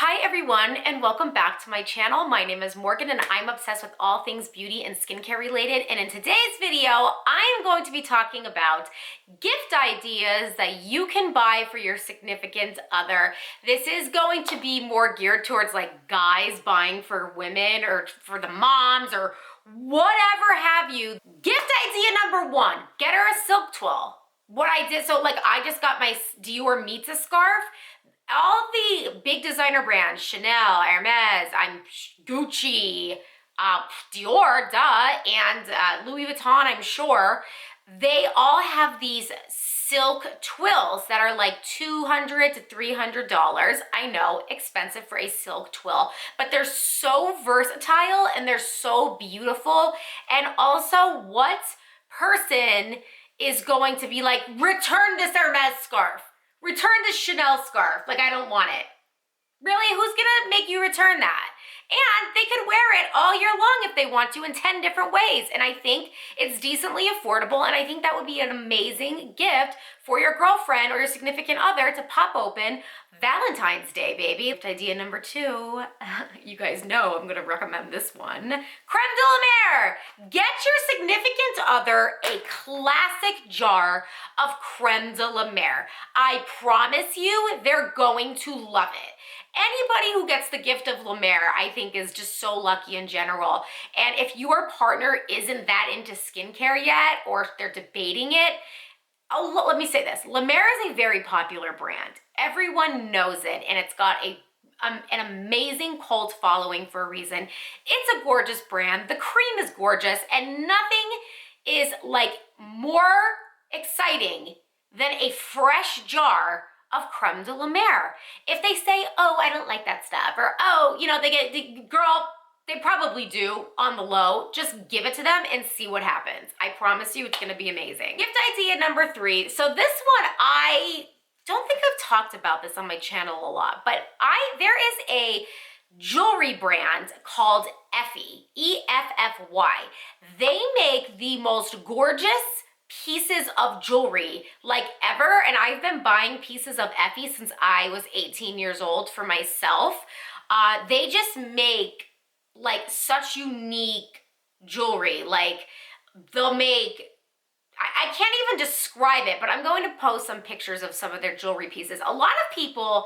Hi everyone and welcome back to my channel. My name is Morgan and I'm obsessed with all things beauty and skincare related, and in today's video I'm going to be talking about gift ideas that you can buy for your significant other. This is going to be more geared towards like guys buying for women or for the moms or whatever have you. Gift idea number one, get her a silk twill. What I did, so like I just got my Dior MITZAH scarf. All the big designer brands, Chanel, Hermes, Gucci, Dior, duh, and Louis Vuitton, I'm sure, they all have these silk twills that are like $200 to $300. I know, expensive for a silk twill, but they're so versatile and they're so beautiful. And also, what person is going to be like, return this Hermes scarf? Return this Chanel scarf. Like, I don't want it. Really? Who's gonna make you return that? And they could wear it all year long if they want to in 10 different ways. And I think it's decently affordable. And I think that would be an amazing gift for your girlfriend or your significant other to pop open Valentine's Day, baby. Gift idea number two, you guys know I'm gonna recommend this one. Creme de la Mer. Get your significant other a classic jar of Creme de la Mer. I promise you, they're going to love it. Anybody who gets the gift of La Mer, I think, is just so lucky in general. And if your partner isn't that into skincare yet, or they're debating it, let me say this. La Mer is a very popular brand. Everyone knows it, and it's got an amazing cult following for a reason. It's a gorgeous brand. The cream is gorgeous, and nothing is like more exciting than a fresh jar of Creme de la Mer. If they say, oh, I don't like that stuff, or oh, you know, they probably do on the low, just give it to them and see what happens. I promise you it's gonna be amazing. Gift idea number three. So this one, I don't think I've talked about this on my channel a lot, but there is a jewelry brand called EFFY, E-F-F-Y. They make the most gorgeous pieces of jewelry like ever, and I've been buying pieces of EFFY since I was 18 years old for myself. They just make like such unique jewelry. Like they'll make, I can't even describe it, but I'm going to post some pictures of some of their jewelry pieces. A lot of people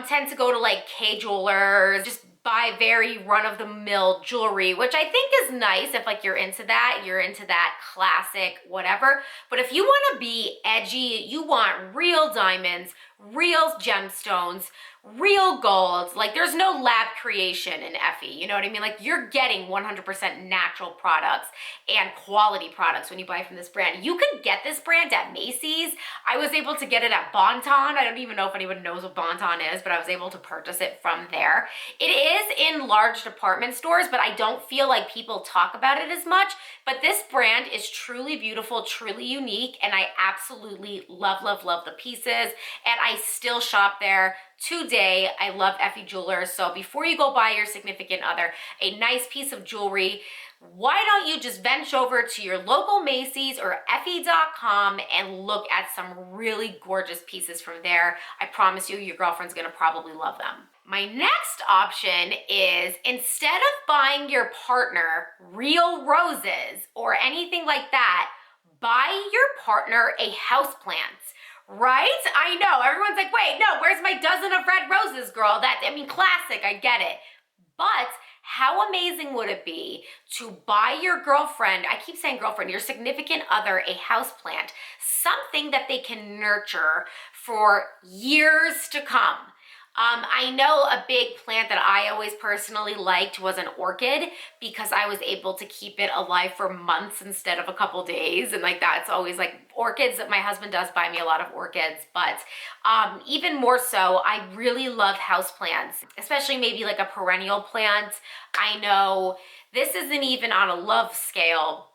tend to go to like K-jewelers, just buy very run-of-the-mill jewelry, which I think is nice if like you're into that classic whatever. But if you want to be edgy, you want real diamonds, real gemstones, real gold, like there's no lab creation in EFFY, you know what I mean? Like you're getting 100% natural products and quality products when you buy from this brand. You can get this brand at Macy's. I was able to get it at Bandeau. I don't even know if anyone knows what Bandeau is, but I was able to purchase it from there. It is in large department stores, but I don't feel like people talk about it as much. But this brand is truly beautiful, truly unique, and I absolutely love, love, love the pieces. And I still shop there today. I love EFFY Jewelers. So before you go buy your significant other a nice piece of jewelry, why don't you just venture over to your local Macy's or EFFY.com and look at some really gorgeous pieces from there. I promise you, your girlfriend's gonna probably love them. My next option is, instead of buying your partner real roses or anything like that, buy your partner a houseplant. Right? I know, everyone's like, wait, no, where's my dozen of red roses, girl? Classic, I get it. But how amazing would it be to buy your girlfriend, I keep saying girlfriend, your significant other, a houseplant, something that they can nurture for years to come. I know a big plant that I always personally liked was an orchid, because I was able to keep it alive for months instead of a couple days. And like that's always like orchids. My husband does buy me a lot of orchids, but even more so, I really love houseplants, especially maybe like a perennial plant. I know this isn't even on a love scale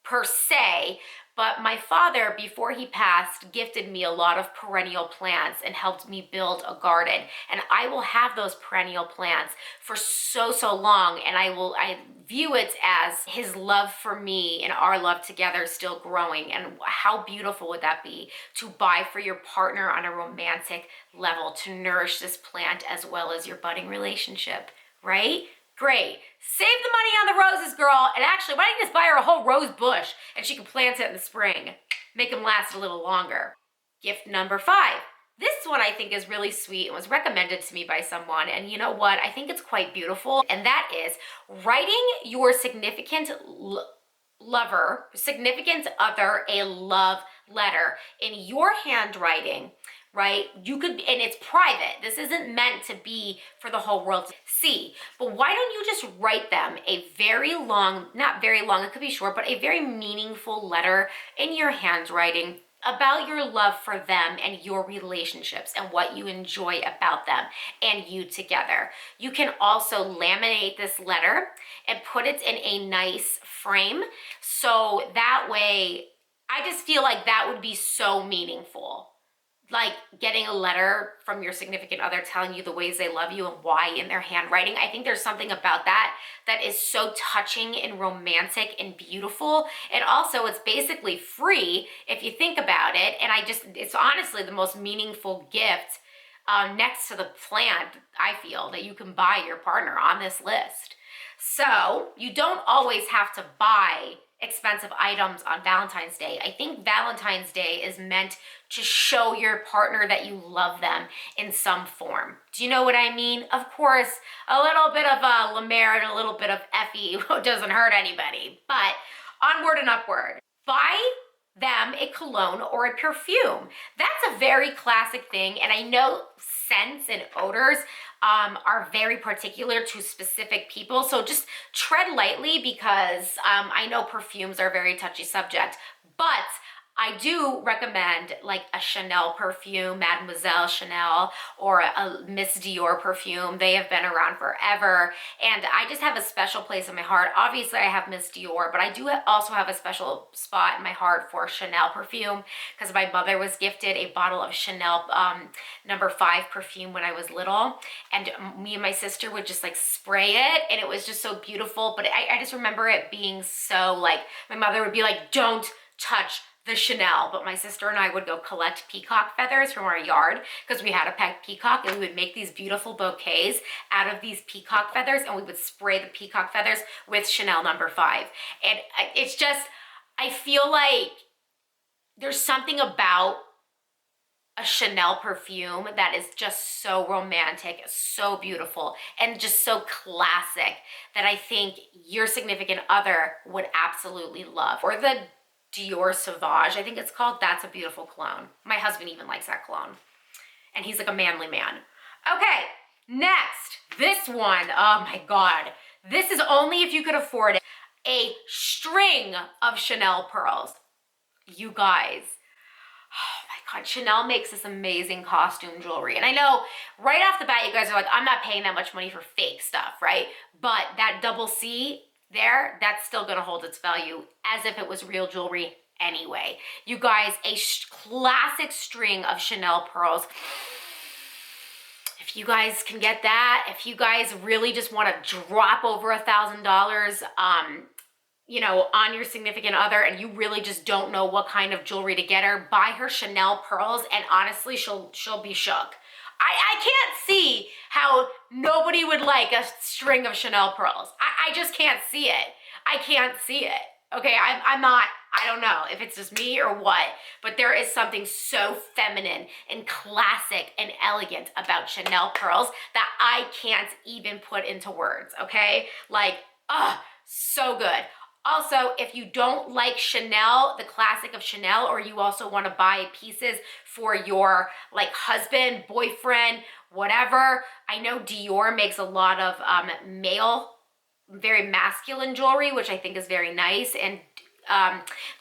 per se, but my father, before he passed, gifted me a lot of perennial plants and helped me build a garden. And I will have those perennial plants for so long, and I view it as his love for me and our love together still growing. And how beautiful would that be to buy for your partner on a romantic level to nourish this plant as well as your budding relationship, right? Great. Save the money on the roses, girl. And actually, why don't you just buy her a whole rose bush and she can plant it in the spring? Make them last a little longer. Gift number 5. This one I think is really sweet and was recommended to me by someone. And you know what? I think it's quite beautiful. And that is writing your significant other a love letter in your handwriting, right? You could, and it's private. This isn't meant to be for the whole world to see. But why don't you just write them a very long, not very long, it could be short, but a very meaningful letter in your handwriting about your love for them and your relationships and what you enjoy about them and you together. You can also laminate this letter and put it in a nice frame. So that way, I just feel like that would be so meaningful. Like getting a letter from your significant other telling you the ways they love you and why in their handwriting. I think there's something about that that is so touching and romantic and beautiful. And also it's basically free if you think about it. And it's honestly the most meaningful gift next to the plant, I feel, that you can buy your partner on this list. So you don't always have to buy expensive items on Valentine's Day. I think Valentine's Day is meant to show your partner that you love them in some form. Do you know what I mean? Of course, a little bit of La Mer and a little bit of EFFY doesn't hurt anybody, but onward and upward. Buy them a cologne or a perfume. That's a very classic thing, and I know scents and odors are very particular to specific people, so just tread lightly because I know perfumes are a very touchy subject, but I do recommend like a Chanel perfume, Mademoiselle Chanel, or a Miss Dior perfume. They have been around forever, and I just have a special place in my heart. Obviously, I have Miss Dior, but I do also have a special spot in my heart for Chanel perfume because my mother was gifted a bottle of Chanel number 5 perfume when I was little, and me and my sister would just like spray it, and it was just so beautiful. But I just remember it being so like, my mother would be like, don't touch the Chanel, but my sister and I would go collect peacock feathers from our yard because we had a pet peacock, and we would make these beautiful bouquets out of these peacock feathers, and we would spray the peacock feathers with Chanel number 5. And it's just, I feel like there's something about a Chanel perfume that is just so romantic, so beautiful, and just so classic that I think your significant other would absolutely love. Or the Dior Sauvage, I think it's called. That's a beautiful cologne. My husband even likes that cologne. And he's like a manly man. Okay, next, this one, oh my God. This is only if you could afford it. A string of Chanel pearls. You guys, oh my God, Chanel makes this amazing costume jewelry. And I know right off the bat, you guys are like, I'm not paying that much money for fake stuff, right? But that double C there, that's still gonna hold its value as if it was real jewelry anyway. You guys, a classic string of Chanel pearls. If you guys can get that, if you guys really just wanna drop over $1,000, you know, on your significant other, and you really just don't know what kind of jewelry to get her, buy her Chanel pearls, and honestly, she'll be shook. I can't see how nobody would like a string of Chanel pearls. I just can't see it. I can't see it. Okay, I'm not, I don't know if it's just me or what, but there is something so feminine and classic and elegant about Chanel pearls that I can't even put into words, okay? Like, so good. Also, if you don't like Chanel, the classic of Chanel, or you also want to buy pieces for your like husband, boyfriend, whatever, I know Dior makes a lot of male, very masculine jewelry, which I think is very nice. And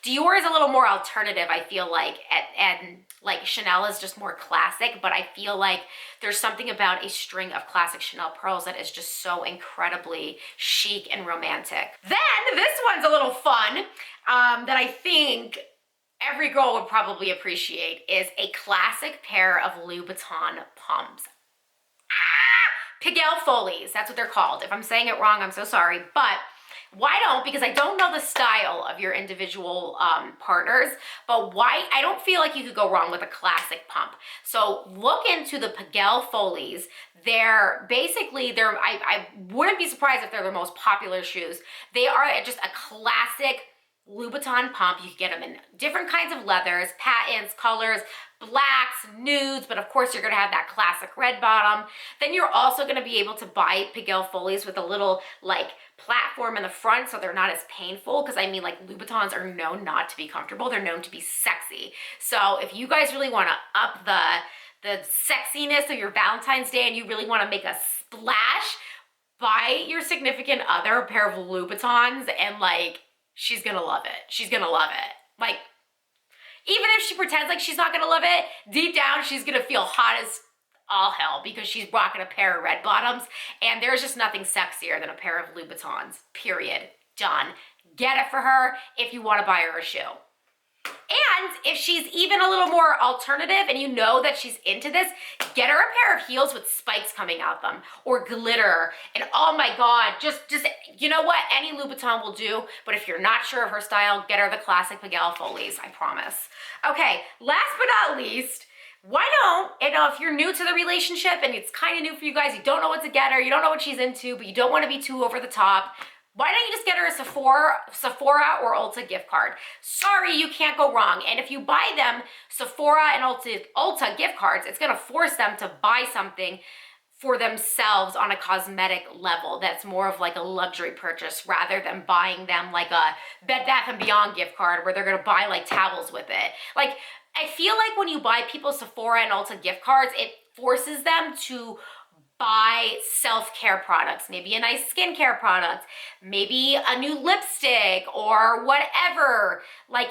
Dior is a little more alternative, I feel like, and like Chanel is just more classic, but I feel like there's something about a string of classic Chanel pearls that is just so incredibly chic and romantic. Then this one's a little fun that I think every girl would probably appreciate is a classic pair of Louboutin pumps. Piguel Folies, that's what they're called. If I'm saying it wrong, I'm so sorry. But why don't, because I don't know the style of your individual partners, but why, I don't feel like you could go wrong with a classic pump. So look into the Piguel Folies. They're basically, I wouldn't be surprised if they're the most popular shoes. They are just a classic Louboutin pump. You can get them in different kinds of leathers, patents, colors, blacks, nudes, but of course you're gonna have that classic red bottom. Then you're also gonna be able to buy Piguel Folies with a little like platform in the front so they're not as painful, because I mean, like, Louboutins are known not to be comfortable, they're known to be sexy. So if you guys really wanna up the sexiness of your Valentine's Day and you really wanna make a splash, buy your significant other a pair of Louboutins and like, she's gonna love it. She's gonna love it. Like, even if she pretends like she's not gonna love it, deep down she's gonna feel hot as all hell because she's rocking a pair of red bottoms, and there's just nothing sexier than a pair of Louboutins, period. Done. Get it for her if you wanna buy her a shoe. And if she's even a little more alternative and you know that she's into this, get her a pair of heels with spikes coming out them or glitter. And oh my God, just you know what? Any Louboutin will do. But if you're not sure of her style, get her the classic Piguel Folies, I promise. Okay, last but not least, why don't, if you're new to the relationship and it's kind of new for you guys, you don't know what to get her, you don't know what she's into, but you don't want to be too over the top, why don't you just get her a Sephora or Ulta gift card? Sorry, you can't go wrong. And if you buy them Sephora and Ulta gift cards, it's gonna force them to buy something for themselves on a cosmetic level that's more of like a luxury purchase rather than buying them like a Bed Bath & Beyond gift card where they're gonna buy like towels with it. Like, I feel like when you buy people Sephora and Ulta gift cards, it forces them to buy self-care products, maybe a nice skincare product, maybe a new lipstick or whatever. Like,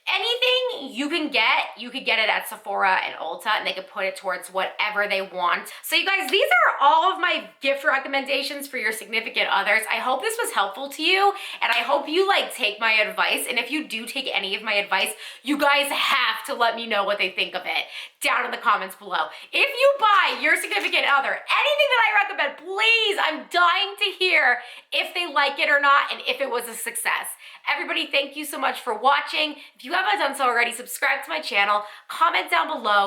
anything you can get, you could get it at Sephora and Ulta, and they could put it towards whatever they want. So you guys, these are all of my gift recommendations for your significant others. I hope this was helpful to you, and I hope you like take my advice. And if you do take any of my advice, you guys have to let me know what they think of it down in the comments below. If you buy your significant other anything that I recommend, please, I'm dying to hear if they like it or not and if it was a success. Everybody, thank you so much for watching. If you haven't done so already, subscribe to my channel, comment down below,